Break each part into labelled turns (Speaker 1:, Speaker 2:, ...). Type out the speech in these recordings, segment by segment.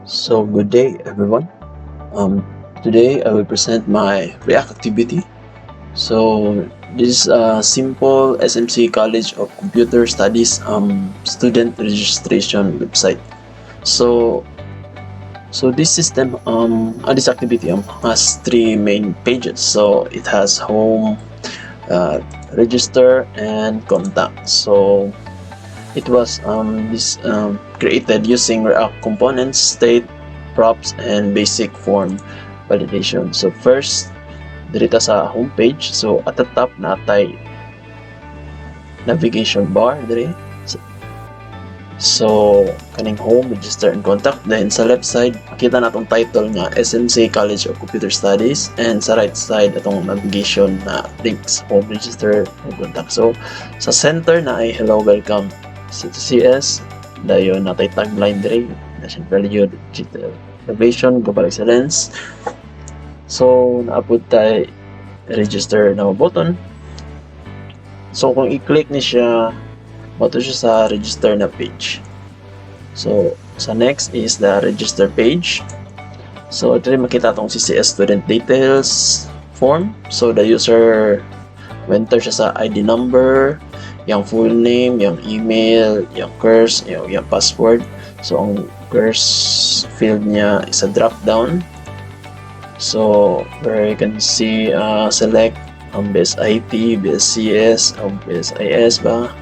Speaker 1: So good day everyone. Today I will present my React activity. So this is a simple SMC College of Computer Studies student registration website. So this system this activity has three main pages. So it has home, register, and contact. So it was created using React components, state, props, and basic form validation. So first, dito sa homepage, so at the top natay navigation bar dire. So kaning home, register, and contact. Then sa left side, makita natong title nga SMC College of Computer Studies, and sa right side atong navigation na links, home, register, and contact. So sa center na ay hello, welcome CS, dayon natay tagline dire, national value, digital innovation, global excellence. So naapod tay register na button. So kung i-click ni siya, mato siya sa register na page. So sa next is the register page. So ito rin makita itong CCS student details form. So the user enter siya sa ID number, yung full name, yung email, yung course, yung password. So ang course field niya is a drop down. So where you can see select BS IT, BS CS, BS IS ba.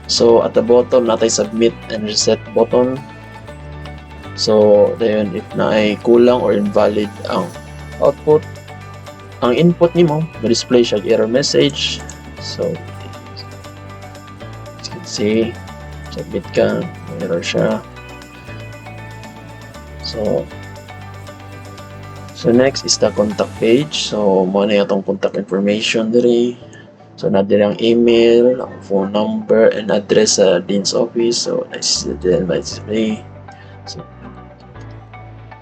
Speaker 1: So at the bottom natay submit and reset button. So dayon if na ay kulang or invalid ang output, ang input nimo ma-display siya error message. So as you can see, submit ka, error siya. So next is the contact page. So mo na itong contact information diri. So na diri ang email, ang phone number, and address sa dean's office. So this is the display.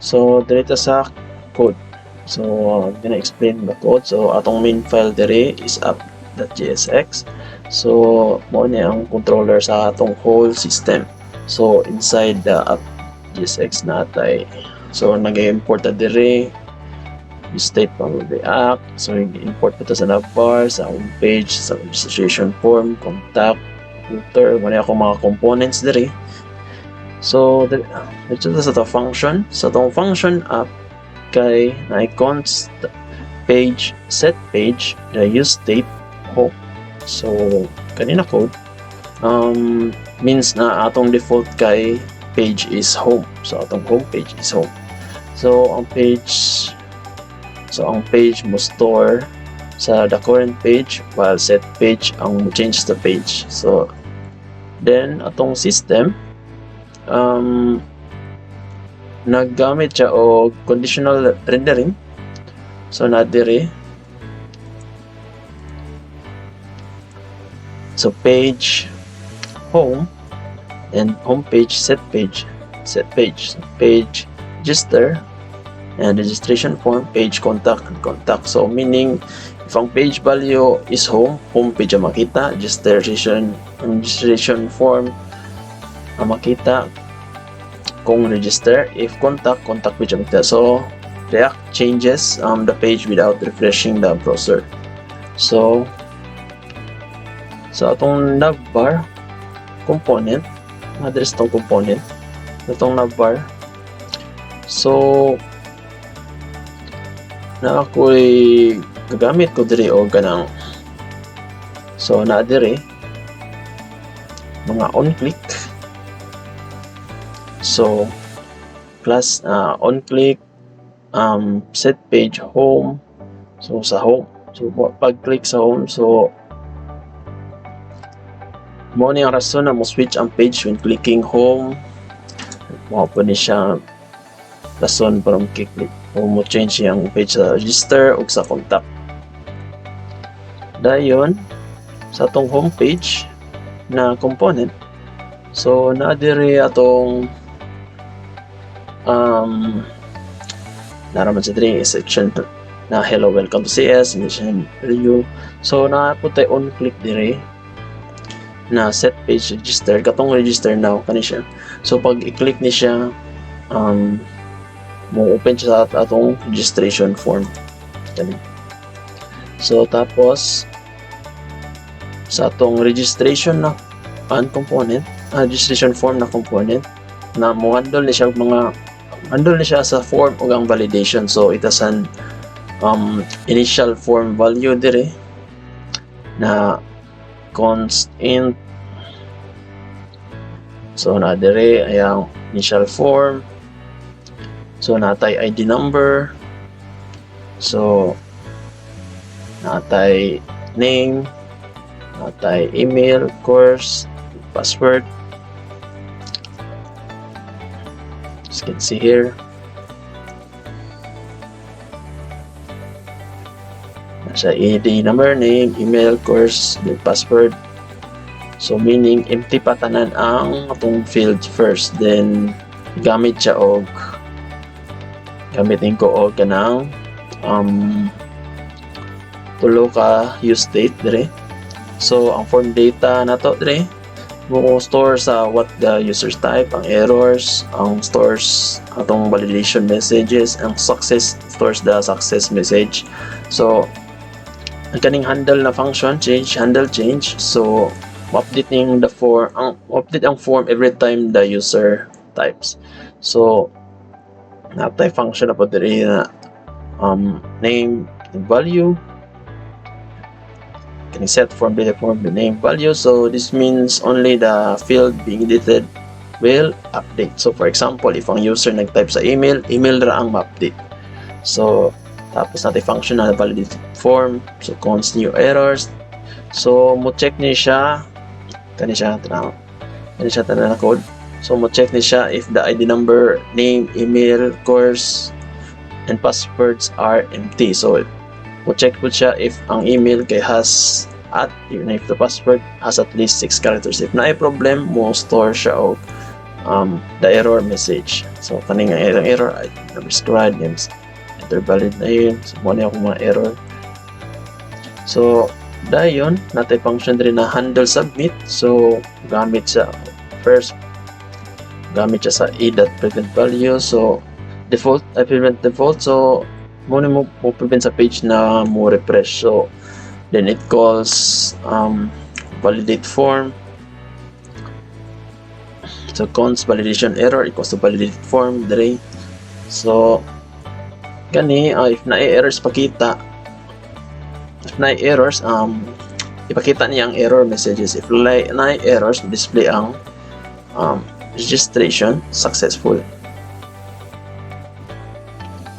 Speaker 1: So dito sa code. So I'm gonna explain the code. So atong main file diri is app.jsx. So mo na ang controller sa atong whole system. So inside the app.jsx natay. So nag-import na diri state from React. So import ito sa navbar, sa homepage, sa registration form, contact, footer, muna ako mga components diri. So dito sa ito function. Sa itong function app kay na const page, set page, the use state, home. So kanina code means na atong default kay page is home. So atong home page is home. So ang page mo store sa the current page, while set page ang mo change the page. So then atong system naggamit siya og conditional rendering. So na diri, so page home and home page, set page, so page register and registration form, page contact, and contact. So meaning if ang page value is home page ang makita, registration form ang makita kung register. If contact page ang makita. So React changes the page without refreshing the browser. So atong navbar component, address tong component itong navbar. So na ako'y gagamit ko diri o ganang, so na diri mga on click. So plus on click set page home. So sa home, so pag click sa home, so mo ni ang rason na mo switch ang page when clicking home. Mo po ni siya rason para mo click o mo change yung page sa register o sa contact. Dayon sa atong homepage na component, so na diri atong naraman sa diri section na hello, welcome to CS, initial review. So na po tayo on click diri na set page register, katong register now kani siya. So pag i-click ni siya mo open siya sa atong registration form. So tapos sa atong registration na component, registration form na component na mo handle ni siya sa form ug ang validation. So it has an initial form value dire na const int. So na dire ayang initial form. So natay ID number. So natay name, natay email, course, password. As you can see here. Nasa ID number, name, email, course, password. So meaning empty pa tanan ang atong field first, then gamitin ko og kanang tulo ka use state dire. So ang form data nato dire mo store sa what the users type, ang errors, ang stores atong validation messages, ang success stores the success message. So ang kaning handle na function handle change. So update ning the form, update ang form every time the user types. So natay function na po diri na name and value. Can set form data form the name value. So this means only the field being edited will update. So for example, if ang user nag-type sa email ra ang ma-update. So tapos natin function na validated form. So const new errors. So mo check ni siya kani siya tanan na code. So mo check ni siya if the ID number, name, email, course, and passwords are empty. So mo check po siya if ang email kay has even if the password has at least 6 characters. If na ay problem, mo store siya og the error message. So kaning ang error ay prescribed names enter valid na yun. So mo na ako mga error. So dayon natay function rin na handle submit. So gamit siya sa e.prevent value. So prevent default. So mo prevent sa page na mo refresh. So then it calls validate form. So const validation error equals to validate form dire. So gani if na errors ipakita niya ang error messages. If na errors, display ang registration successful.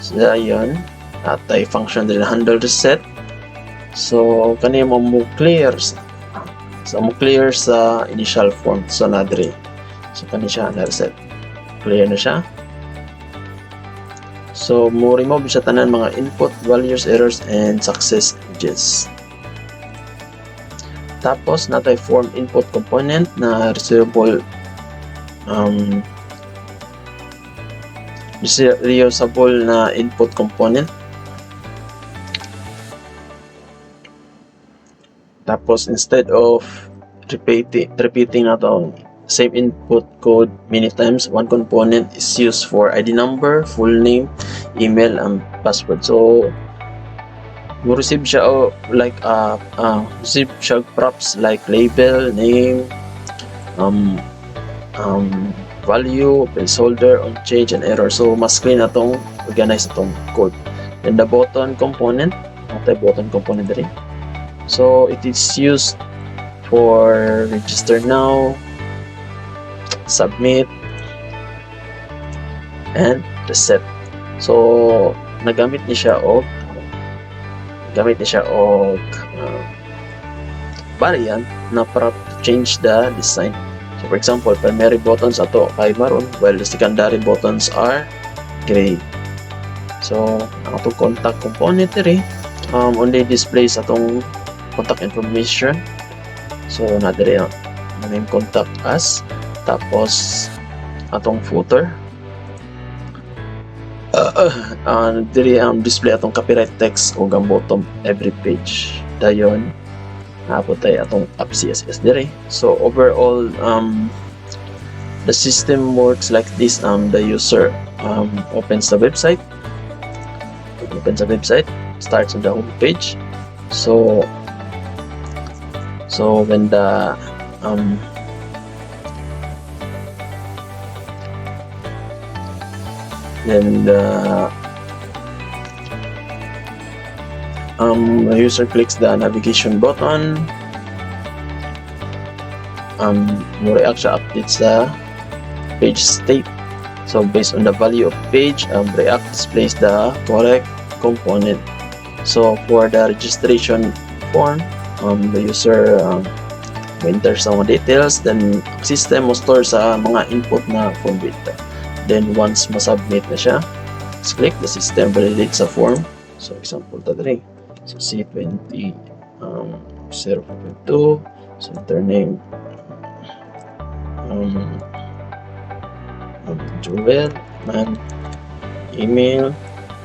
Speaker 1: So ayun, atay function din handle reset. So kani mo clear sa initial form. So na dire. So kani siya na reset. Clear na siya. So mo remove siya tanan mga input values, errors, and success edges. Tapos natay form input component na reusable na input component. Tapos instead of repeating nato same input code many times, one component is used for ID number, full name, email, and password. So mo receive siya receive siya props like label, name, value, placeholder, on change, and error. So mas clean atong organize atong code. Then the button component, button component rin. So it is used for register now, submit, and reset. So nagamit ni siya og variant na para to change the design. So for example, primary buttons ato kay maroon while the secondary buttons are gray. So ang atong contact component diri only displays atong contact information. So na diri name contact us, tapos atong footer diri display atong copyright text o ang bottom every page. Dayon naabot tayo atong app CSS diri. So overall the system works like this. The user opens the website. Opens the website, starts on the home page. So when the user clicks the navigation button, React siya updates the page state. So based on the value of page, React displays the correct component. So for the registration form, the user enters sa mga details, then system mo store sa mga input na form data. Then once masubmit na siya, let's click the system validates sa form. So example ta diri. So C20 0.2, so enter name Joel man, email,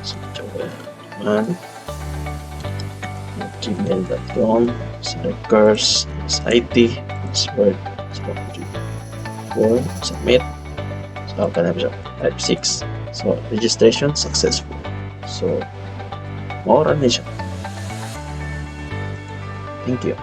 Speaker 1: so Joel man gmail.com, selectors, IT, password, so submit. So kanina siya type 6. So registration successful. So maura na siya. Thank you.